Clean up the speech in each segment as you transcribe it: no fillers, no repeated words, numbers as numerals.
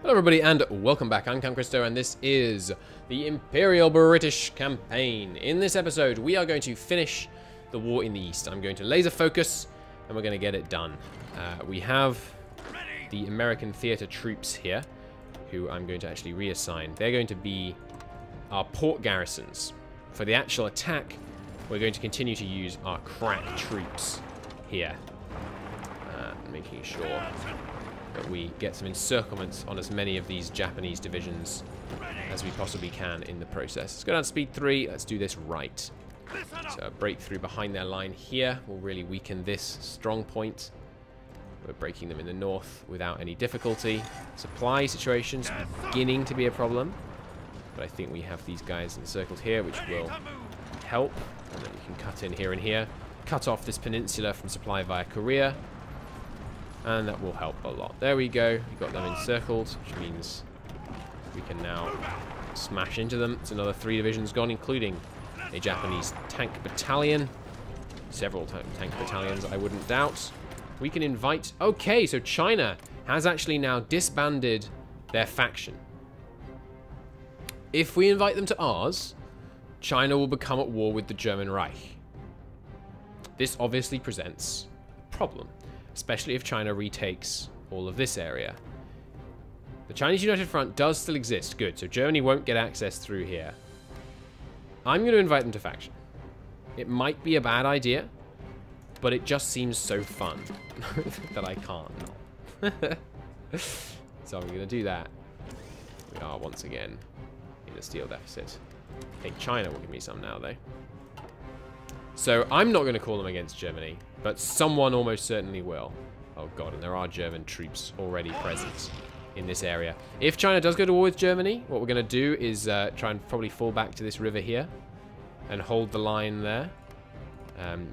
Hello everybody and welcome back. I'm Cam Christo and this is the Imperial British campaign. In this episode we are going to finish the war in the east. I'm going to laser focus and we're going to get it done. We have the American theater troops here who I'm going to actually reassign. They're going to be our port garrisons. For the actual attack we're going to continue to use our crack troops here. Making sure that we get some encirclements on as many of these Japanese divisions as we possibly can in the process. Let's go down to speed 3. Let's do this right. So a breakthrough behind their line here will really weaken this strong point. We're breaking them in the north without any difficulty. Supply situations beginning to be a problem, but I think we have these guys encircled here, which will help. And then we can cut in here and here, cut off this peninsula from supply via Korea. And that will help a lot. There we go. We've got them encircled, which means we can now smash into them. It's another 3 divisions gone, including a Japanese tank battalion. Several tank battalions, I wouldn't doubt. We can invite... Okay, so China has actually now disbanded their faction. If we invite them to ours, China will become at war with the German Reich. This obviously presents a problem, especially if China retakes all of this area. The Chinese United Front does still exist. Good, so Germany won't get access through here. I'm going to invite them to faction. It might be a bad idea, but it just seems so fun that I can't. So I'm going to do that. We are once again in a steel deficit. Hey, China will give me some now, though. So I'm not going to call them against Germany, but someone almost certainly will. Oh god, and there are German troops already present in this area. If China does go to war with Germany, what we're going to do is try and probably fall back to this river here and hold the line there.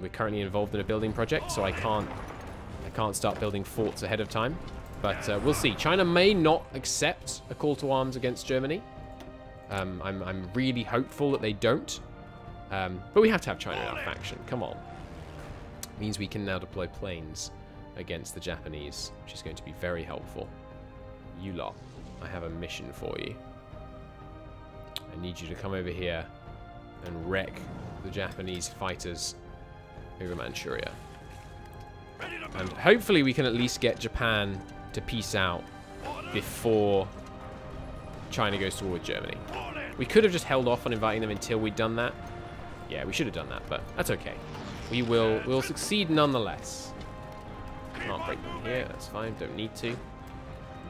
We're currently involved in a building project, so I can't start building forts ahead of time. But we'll see. China may not accept a call to arms against Germany. I'm really hopeful that they don't. But we have to have China in our faction. Come on. It means we can now deploy planes against the Japanese, which is going to be very helpful. You lot, I have a mission for you. I need you to come over here and wreck the Japanese fighters over Manchuria. And hopefully we can at least get Japan to peace out before China goes to war with Germany. We could have just held off on inviting them until we'd done that. Yeah, we should have done that, but that's okay. We'll succeed nonetheless. Can't break them here, that's fine, don't need to.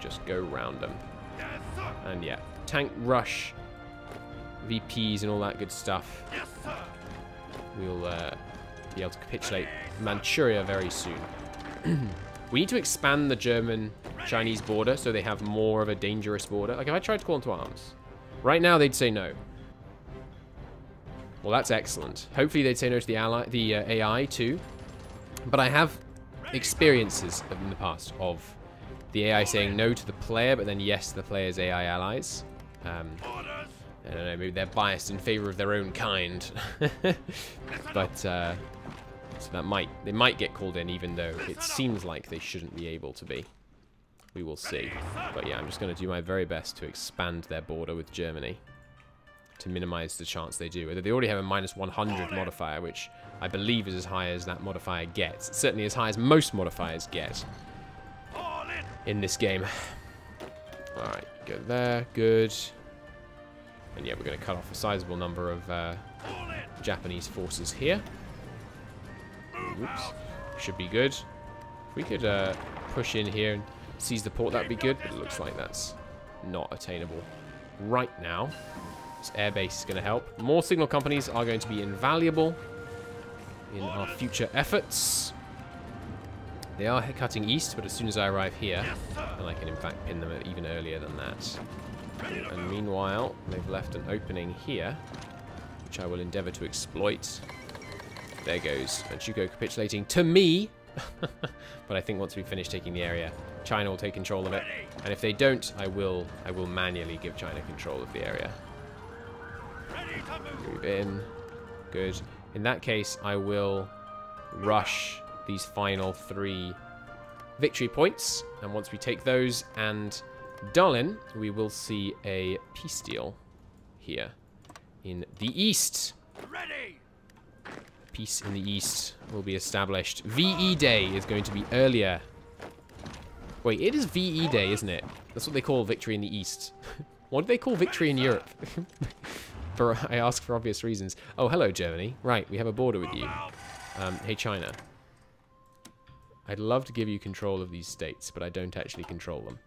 Just go round them. And yeah, tank rush, VPs and all that good stuff. We'll be able to capitulate Manchuria very soon. We need to expand the German-Chinese border so they have more of a dangerous border. Like if I tried to call them to arms, right now they'd say no. Well, that's excellent. Hopefully they'd say no to the AI too. But I have experiences in the past of the AI saying no to the player, but then yes to the player's AI allies. I don't know, maybe they're biased in favor of their own kind. But so they might get called in, even though it seems like they shouldn't be able to be. We will see. But yeah, I'm just going to do my very best to expand their border with Germany, to minimize the chance they do. They already have a -100 modifier, which I believe is as high as that modifier gets. It's certainly as high as most modifiers get in this game. Alright, go there, good. And yeah, we're going to cut off a sizable number of Japanese forces here. Oops, should be good. If we could push in here and seize the port, that'd be good, but it looks like that's not attainable right now. Airbase is going to help. More signal companies are going to be invaluable in our future efforts. They are cutting east, but as soon as I arrive here, then I can in fact pin them even earlier than that. And meanwhile, they've left an opening here, which I will endeavor to exploit. There goes Manchukuo capitulating to me. But I think once we finish taking the area, China will take control of it. And if they don't, I will manually give China control of the area. Move in. Good. In that case, I will rush these final 3 victory points. And once we take those and Darlin, we will see a peace deal here in the east. Ready. Peace in the east will be established. VE Day is going to be earlier. Wait, it is VE Day, isn't it? That's what they call victory in the east. What do they call victory in Europe? I ask for obvious reasons. Oh, hello, Germany. Right, we have a border with you. Hey, China. I'd love to give you control of these states, but I don't actually control them.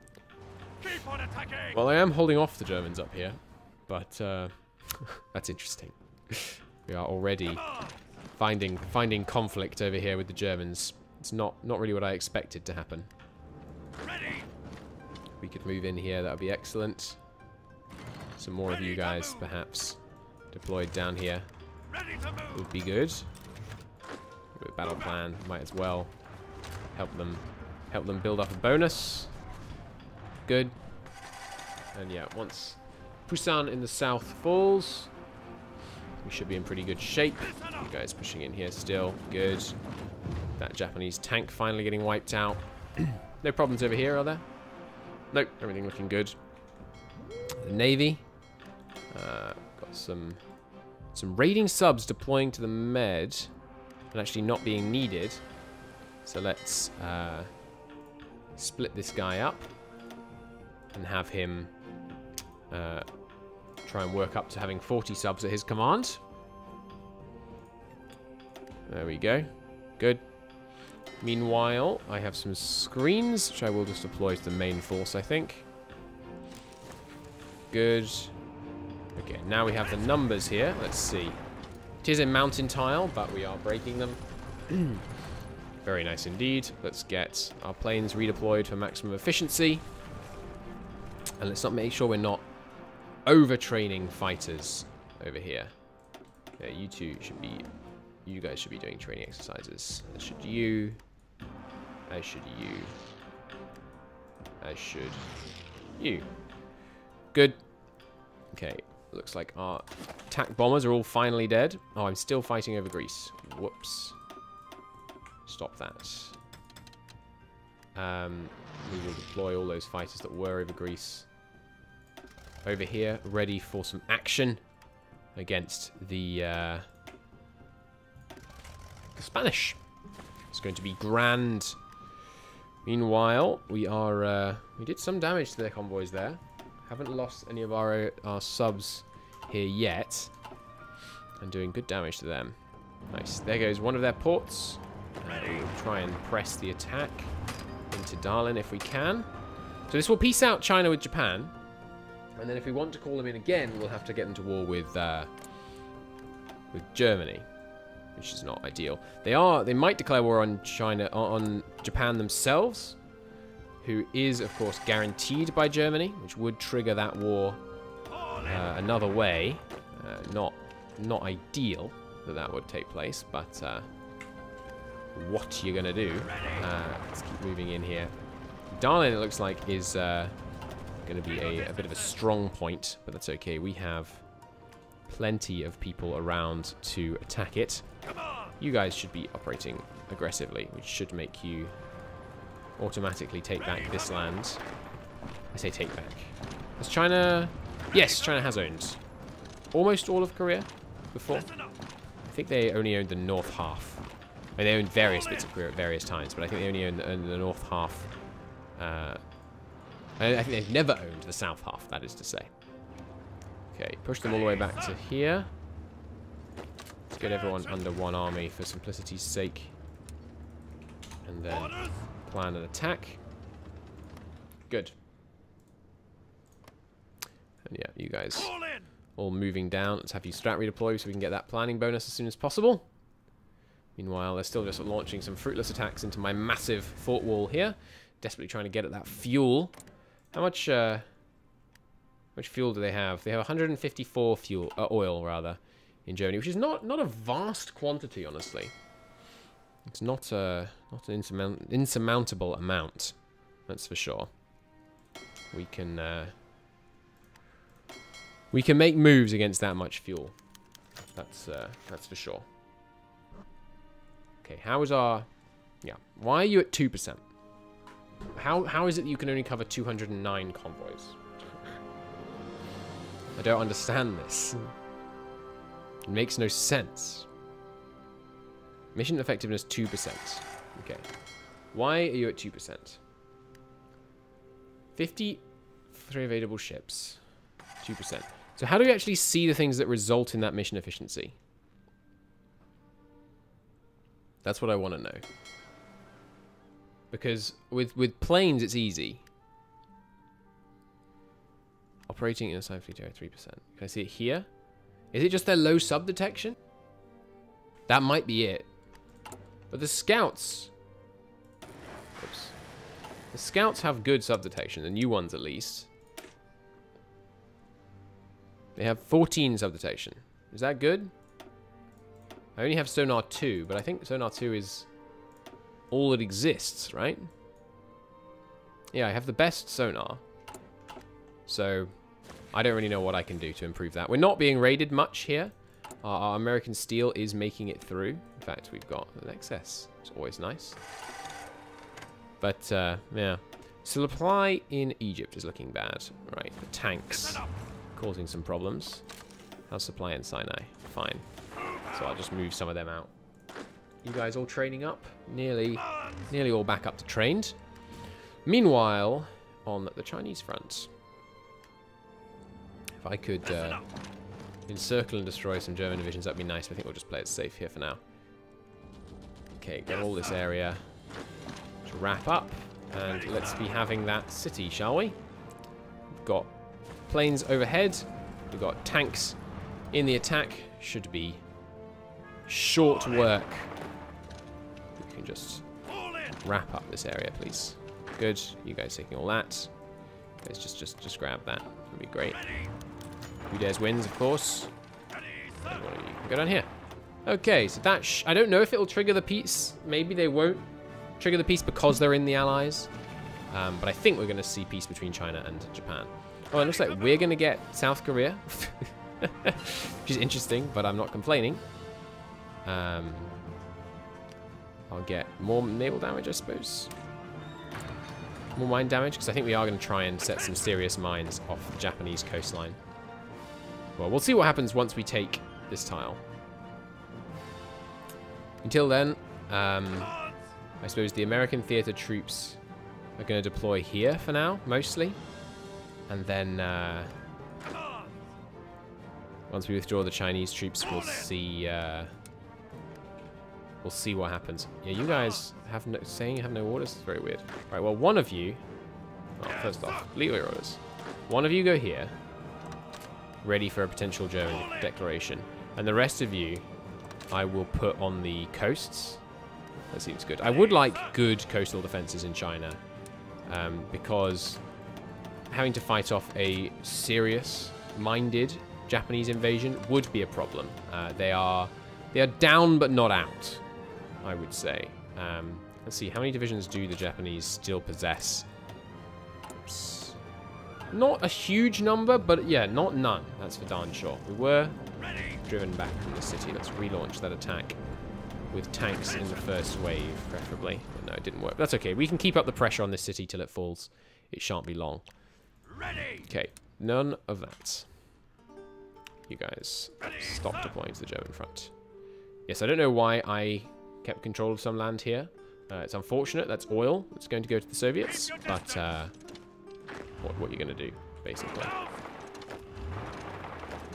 Keep on attacking. Well, I am holding off the Germans up here, but that's interesting. We are already finding conflict over here with the Germans. It's not really what I expected to happen. Ready. We could move in here. That would be excellent. Some more of you guys, perhaps, deployed down here would be good. With battle plan, might as well help them build up a bonus. Good. And yeah, once Busan in the south falls, we should be in pretty good shape. You guys pushing in here still. Good. That Japanese tank finally getting wiped out. No problems over here, are there? Nope, everything looking good. The Navy. Got some raiding subs deploying to the Med and actually not being needed. So let's split this guy up and have him try and work up to having 40 subs at his command. There we go. Good. Meanwhile, I have some screens, which I will just deploy to the main force, I think. Good. Okay, now we have the numbers here. Let's see. It is a mountain tile, but we are breaking them. Very nice indeed. Let's get our planes redeployed for maximum efficiency. And let's not make sure we're not overtraining fighters over here. Yeah, you two should be... You guys should be doing training exercises. As should you. As should you. As should you. Good. Okay. Looks like our attack bombers are all finally dead. Oh, I'm still fighting over Greece. Whoops. Stop that. We will deploy all those fighters that were over Greece over here, ready for some action against the Spanish. It's going to be grand. Meanwhile, we did some damage to their convoys there. Haven't lost any of our subs here yet. And doing good damage to them. Nice. There goes one of their ports. We will try and press the attack into Darlin if we can. So this will peace out China with Japan. And then if we want to call them in again, we'll have to get into war with Germany, which is not ideal. They might declare war on on Japan themselves, who is of course guaranteed by Germany, which would trigger that war another way. Not ideal that would take place, but what you're gonna do? Let's keep moving in here. Darlin, it looks like, is going to be a bit of a strong point, but that's okay. We have plenty of people around to attack it. You guys should be operating aggressively, which should make you automatically take back this land. I say take back. Has China... Yes, China has owned almost all of Korea before. I think they only owned the north half. I mean, they owned various bits of Korea at various times, but I think they only owned the north half. I think they've never owned the south half, that is to say. Okay, push them all the way back to here. Let's get everyone under one army for simplicity's sake. And then plan an attack. Good. And yeah, you guys all moving down. Let's have you strat redeploy so we can get that planning bonus as soon as possible. Meanwhile, they're still just launching some fruitless attacks into my massive fort wall here. Desperately trying to get at that fuel. How much fuel do they have? They have 154 oil rather in Germany, which is not a vast quantity, honestly. It's not an insurmountable amount, that's for sure. We can make moves against that much fuel. That's for sure. Okay, how is our... Yeah, why are you at 2%? How is it that you can only cover 209 convoys? I don't understand this. It makes no sense. Mission effectiveness 2%. Okay. Why are you at 2%? 53 available ships. 2%. So how do we actually see the things that result in that mission efficiency? That's what I want to know. Because with planes, it's easy. Operating in a side fleet area, 3%. Can I see it here? Is it just their low sub detection? That might be it. But the scouts... Oops. The scouts have good sub detection, the new ones at least. They have 14 sub detection. Is that good? I only have sonar 2, but I think sonar 2 is all that exists, right? Yeah, I have the best sonar. So, I don't really know what I can do to improve that. We're not being raided much here. Our American steel is making it through. In fact, we've got an excess. It's always nice. But, yeah. Supply in Egypt is looking bad. Right, the tanks causing some problems. How's supply in Sinai? Fine. So I'll just move some of them out. You guys all training up? Nearly all back up to trained. Meanwhile, on the Chinese front, if I could encircle and destroy some German divisions, that'd be nice. But I think we'll just play it safe here for now. Okay, get all this area to wrap up. And let's be having that city, shall we? We've got planes overhead. We've got tanks in the attack. Should be short work. We can just wrap up this area, please. Good. You guys taking all that. Let's just grab that. That'd be great. Who dares wins, of course. And one of you can go down here. Okay, so that I don't know if it'll trigger the peace. Maybe they won't trigger the peace because they're in the Allies. But I think we're going to see peace between China and Japan. Oh, it looks like we're going to get South Korea. Which is interesting, but I'm not complaining. I'll get more naval damage, I suppose. More mine damage, because I think we are going to try and set some serious mines off the Japanese coastline. Well, we'll see what happens once we take this tile. Until then, I suppose the American theater troops are going to deploy here for now, mostly. And then, once we withdraw the Chinese troops, we'll see what happens. Yeah, you guys have saying you have no orders is very weird. Right, well, one of you... Well, first off, leave your orders. One of you go here, ready for a potential German declaration. And the rest of you, I will put on the coasts. That seems good. I would like good coastal defenses in China, because having to fight off a serious-minded Japanese invasion would be a problem. They are down but not out, I would say. Let's see, how many divisions do the Japanese still possess? Oops. Not a huge number, but yeah, not none. That's for darn sure. We were driven back from the city. Let's relaunch that attack with tanks in the first wave, preferably. But no, it didn't work. That's okay. We can keep up the pressure on this city till it falls. It shan't be long. Okay, none of that. You guys stop deploying to the German front. Yes, I don't know why I kept control of some land here. It's unfortunate. That's oil. It's going to go to the Soviets. But what are you going to do, basically?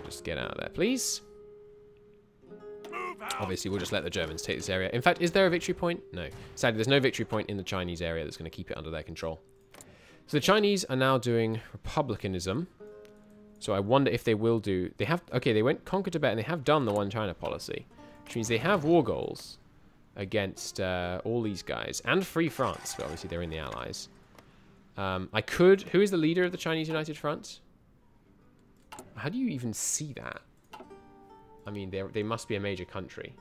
Just get out of there, please. Obviously, we'll just let the Germans take this area. In fact, is there a victory point? No. Sadly, there's no victory point in the Chinese area that's going to keep it under their control. So the Chinese are now doing republicanism. So I wonder if they will do... They have... Okay, they went conquer Tibet and they have done the one China policy. Which means they have war goals against all these guys. And Free France, but obviously they're in the Allies. I could... Who is the leader of the Chinese United Front? How do you even see that? I mean, they must be a major country.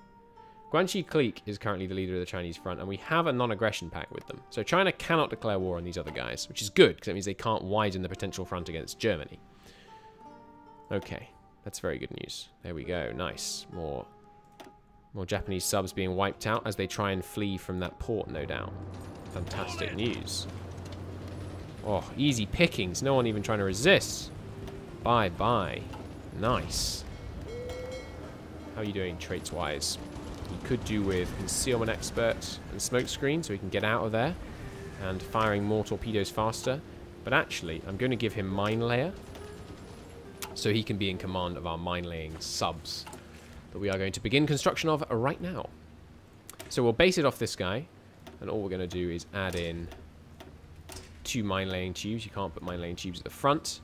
Guanxi Clique is currently the leader of the Chinese front, and we have a non-aggression pact with them. So China cannot declare war on these other guys, which is good, because that means they can't widen the potential front against Germany. Okay, that's very good news. There we go, nice. More Japanese subs being wiped out as they try and flee from that port, no doubt. Fantastic news. Oh, easy pickings. No one even trying to resist. Bye-bye. Nice. How are you doing traits-wise? You could do with Concealment Expert and Smokescreen so he can get out of there. And firing more torpedoes faster. But actually, I'm going to give him Mine Layer. So he can be in command of our mine-laying subs. That we are going to begin construction of right now. So we'll base it off this guy. And all we're going to do is add in 2 mine-laying tubes. You can't put mine-laying tubes at the front.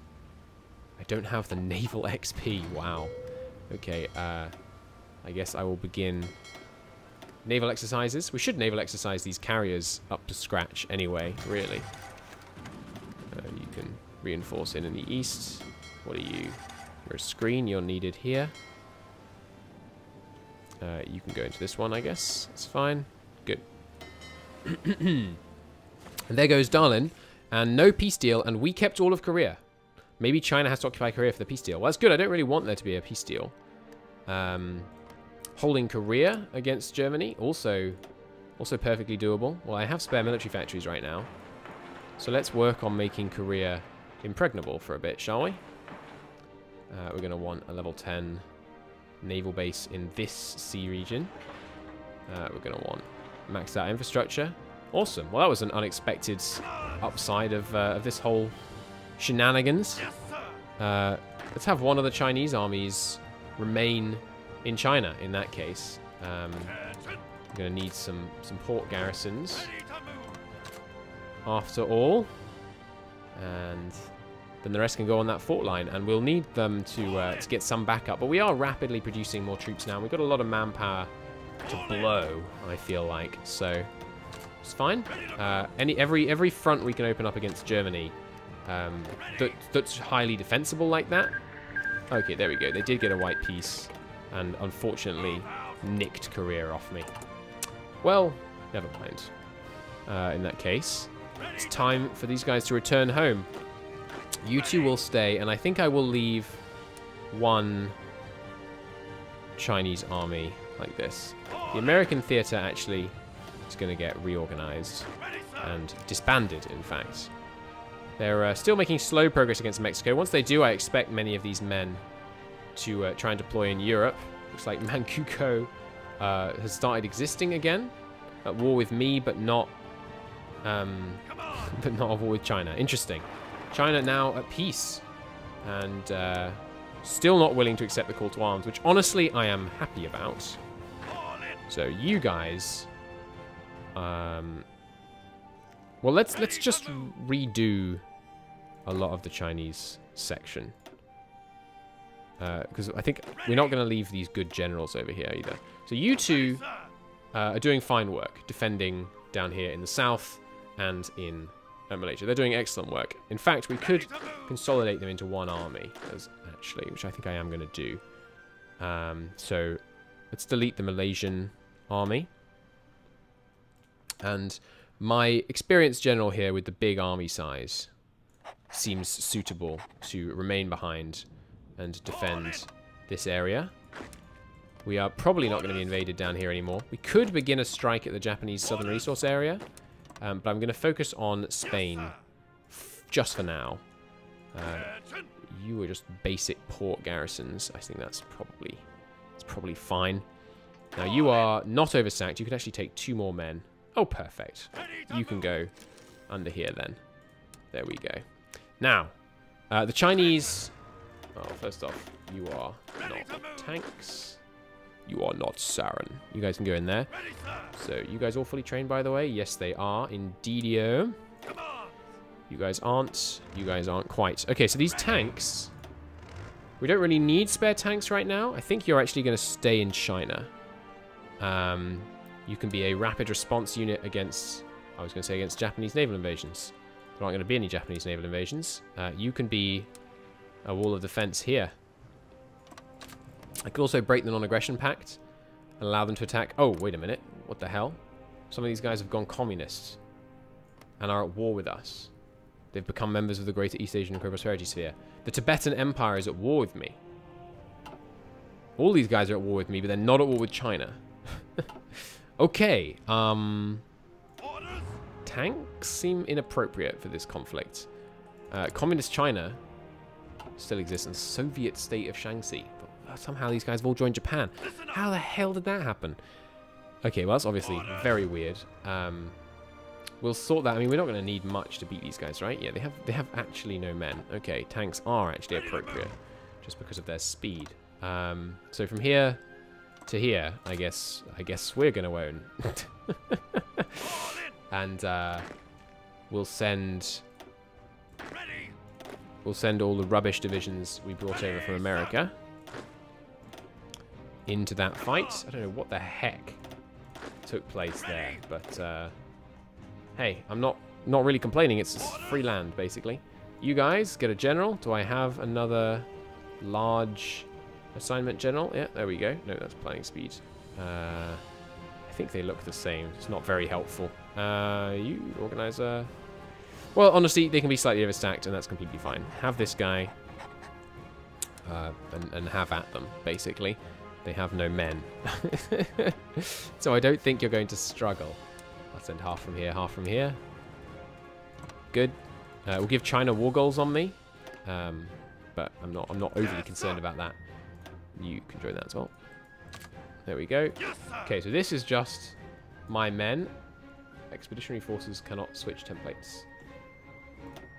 I don't have the naval XP. Wow. Okay, I guess I will begin naval exercises. We should naval exercise these carriers up to scratch anyway, really. You can reinforce in the east. What are you? You're a screen. You're needed here. You can go into this one, I guess. It's fine. Good. And there goes Darlin. And no peace deal, and we kept all of Korea. Maybe China has to occupy Korea for the peace deal. Well, that's good. I don't really want there to be a peace deal. Holding Korea against Germany, also perfectly doable. Well, I have spare military factories right now. So let's work on making Korea impregnable for a bit, shall we? We're going to want a level 10 naval base in this sea region. We're going to want maxed out infrastructure. Awesome. Well, that was an unexpected upside of this whole shenanigans. Let's have one of the Chinese armies remain in China in that case. I'm going to need some port garrisons after all. And then the rest can go on that fort line. And we'll need them to get some backup. But we are rapidly producing more troops now. We've got a lot of manpower to blow, I feel like. So it's fine. Every front we can open up against Germany that's highly defensible like that. Okay, there we go. They did get a white piece and unfortunately nicked Korea off me. Well, never mind. In that case, it's time for these guys to return home. You two will stay, and I think I will leave one Chinese army like this. The American theater actually is going to get reorganized and disbanded, in fact. They're still making slow progress against Mexico. Once they do, I expect many of these men to try and deploy in Europe. Looks like Manchukuo has started existing again, at war with me, but not at war with China. Interesting. China now at peace, and still not willing to accept the call to arms, which honestly I am happy about. So you guys, well, let's just redo a lot of the Chinese section, because I think we're not going to leave these good generals over here either. So you two are doing fine work defending down here in the south and in Malaysia. They're doing excellent work. In fact, we could consolidate them into one army, which I think I am going to do. So let's delete the Malaysian army. And my experienced general here with the big army size seems suitable to remain behind and defend this area. We are probably not going to be invaded down here anymore. We could begin a strike at the Japanese southern resource area, but I'm going to focus on Spain just for now. You are just basic port garrisons. I think that's probably fine. Now you are not oversacked. You can actually take 2 more men. Oh, perfect. You can go under here then. There we go. Now, the Chinese... Well, first off, you are not tanks. You are not Sarin. You guys can go in there. So, you guys all fully trained, by the way? Yes, they are. Indeedio. You guys aren't. You guys aren't quite. Okay, so these tanks... We don't really need spare tanks right now. I think you're actually going to stay in China. You can be a rapid response unit against... I was going to say against Japanese naval invasions. There aren't going to be any Japanese naval invasions. You can be a wall of defense here. I could also break the non-aggression pact and allow them to attack... Oh, wait a minute. What the hell? Some of these guys have gone communist and are at war with us. They've become members of the Greater East Asian Co-Prosperity Sphere. The Tibetan Empire is at war with me. All these guys are at war with me, but they're not at war with China. Okay. tanks seem inappropriate for this conflict. Communist China still exists in the Soviet state of Shaanxi. But somehow these guys have all joined Japan. How the hell did that happen? Okay, well, that's obviously very weird. We'll sort that. I mean, we're not going to need much to beat these guys, right? Yeah, they have actually no men. Okay, tanks are actually appropriate just because of their speed. So from here to here, I guess we're going to own. And we'll send all the rubbish divisions we brought over from America into that fight. I don't know what the heck took place there, but hey, I'm not really complaining. It's free land, basically. You guys get a general. Do I have another large assignment general? Yeah, there we go. No, that's planning speed. I think they look the same. It's not very helpful. You, organizer. Well, honestly, they can be slightly overstacked, and that's completely fine. Have this guy and have at them, basically. They have no men. So I don't think you're going to struggle. I'll send half from here, half from here. Good. We'll give China war goals on me, but I'm not overly concerned about that. You can join that as well. There we go. Okay, so this is just my men. Expeditionary forces cannot switch templates.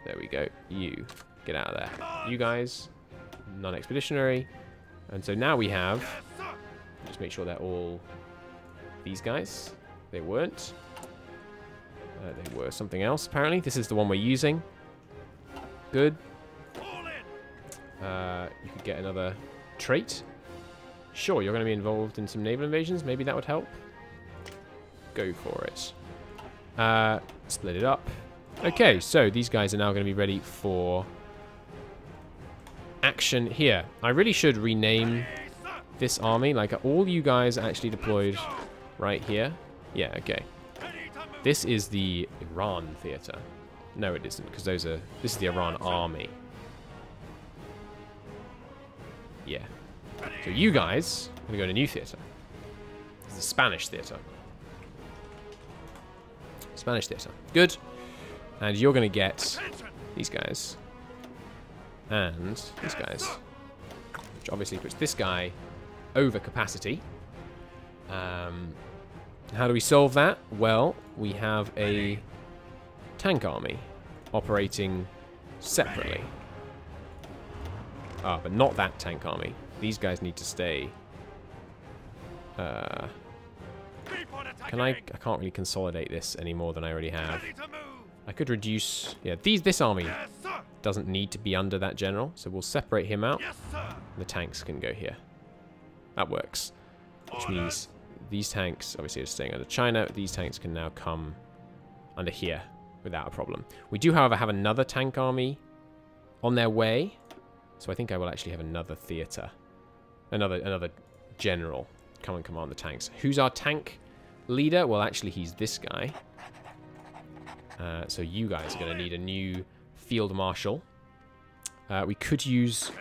There we go. You get out of there. You guys, non-expeditionary. And so now we have. Just make sure they're all these guys. They weren't. They were something else, apparently. This is the one we're using. Good. You could get another trait. Sure, you're going to be involved in some naval invasions. Maybe that would help. Go for it. Split it up. Okay, so these guys are now going to be ready for action here. I really should rename this army. Like, all you guys actually deployed right here. Yeah, okay. This is the Iran theater. No, it isn't, because this is the Iran army. Yeah. So you guys are going to go to new theater. This is the Spanish theater. Spanish theater. Good. And you're going to get these guys. And these guys. Which obviously puts this guy over capacity. How do we solve that? Well, we have a tank army operating separately. Ah, but not that tank army. These guys need to stay. I can't really consolidate this any more than I already have. I could reduce. Yeah, this army doesn't need to be under that general, so we'll separate him out. The tanks can go here. That works. Which means these tanks, obviously, are staying under China. These tanks can now come under here without a problem. We do, however, have another tank army on their way. So I think I will actually have another theater. Another general come and command the tanks. Who's our tank leader? Well, actually, he's this guy. So you guys are going to need a new field marshal. We could use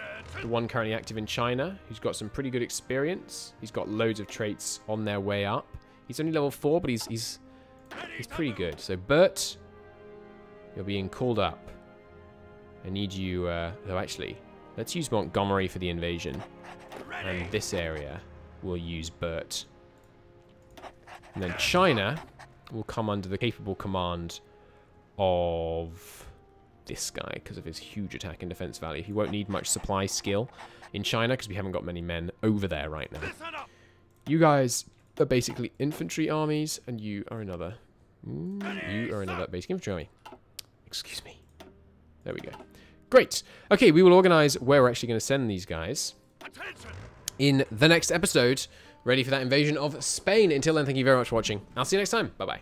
the one currently active in China, who's got some pretty good experience. He's got loads of traits on their way up. He's only level 4, but he's pretty good. So Bert, you're being called up. I need you. Though actually, let's use Montgomery for the invasion, and this area we'll use Bert. And then China will come under the capable command of this guy because of his huge attack and defense value. He won't need much supply skill in China because we haven't got many men over there right now. You guys are basically infantry armies, and you are another. You are another basic infantry army. Excuse me. There we go. Great. Okay, we will organize where we're actually going to send these guys in the next episode, ready for that invasion of Spain. Until then, thank you very much for watching. I'll see you next time. Bye-bye.